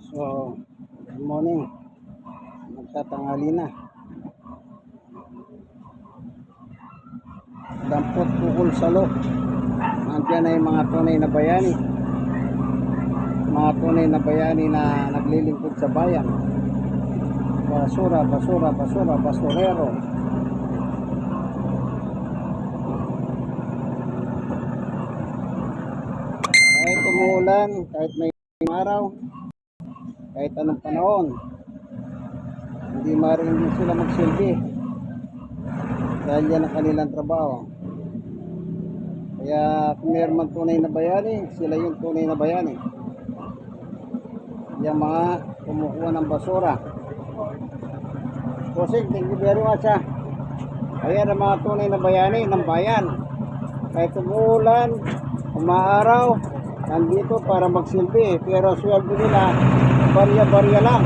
So, good morning. Magtatanghali na. Dampot pukol salo. Nandiyan na yung mga tunay na bayani. Mga tunay na bayani na naglilingkod sa bayan. Basura, basura, basura, basurero. Kahit umuulan, kahit may araw, kahit anong panahon, hindi maaaring sila magsilbi dahil yan ang kanilang trabaho. Kaya kung mayroon man tunay na bayani, sila yung tunay na bayani. Yung mga kumukuha ng basura. Bossing, thank you very much ha. Ayan ang mga tunay na bayani ng bayan. Kahit umuulan, umaaraw, nandito para magsilbi. Pero sweldo nila, barya-barya lang.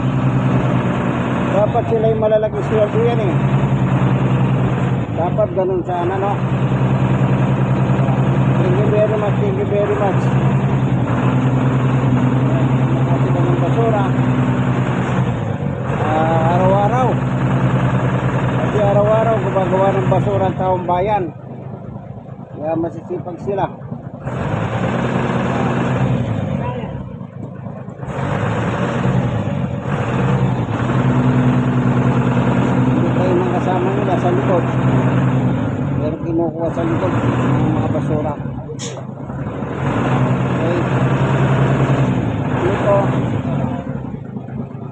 Dapat sila yung malalaki sweldo yan eh. Dapat ganun sana, no? Thank you very much, thank you very much. Nakati ka ng basura. Araw-araw. Kasi araw-araw gumagawa ng basura ang taong bayan. Kaya masisipag sila. Kasama nila sa likod, pero kinukuha sa likod ng mga basura. Okay, dito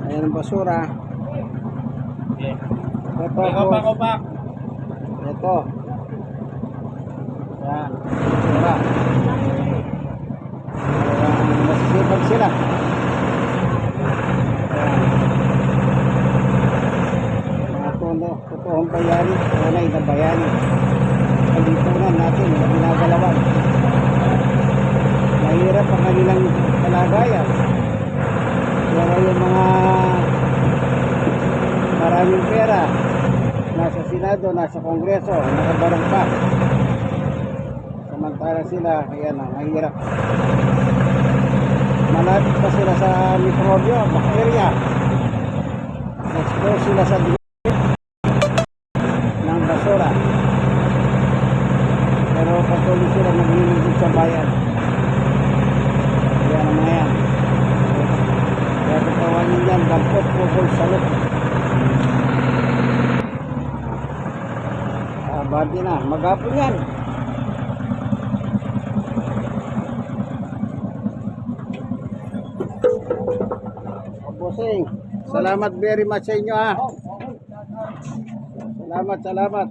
ayan ang basura. Ito yan, basura. Masisipag sila. Totoong bayani, tunay na bayani. Palipunan natin na ginagalawan. Mahirap ang kanilang kalagayan. Pero yung mga maraming pera, nasa Senado, nasa Kongreso, nakabarang pa. Samantala sila, ayan ang mahirap. Malapit pa sila sa mikrobyo, bakterya. Expose sila sa basura. Pero patuloy sila naglilingkod sa bayan. Kaya naman yan. Kaya katawagin yan, dampot pukol salo. Badi na, maghapon yan. Bossing, salamat very much sa inyo ha. Salamat, salamat.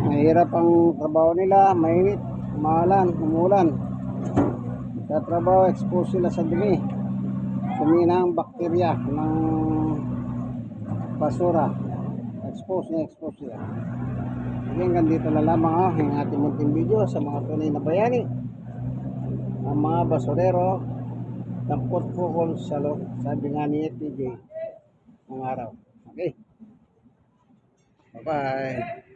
Mahirap ang trabaho nila, mainit, mahalan, umulan. Sa trabaho, expose sila sa dumi. Dumi ng bakterya ng basura. Expose sila. Hanggang dito na lamang ang ating munting video sa mga tunay na bayani. Ang mga basurero, dampot pukol salo, sabi nga ni TJ ng araw. Okay. Bye-bye.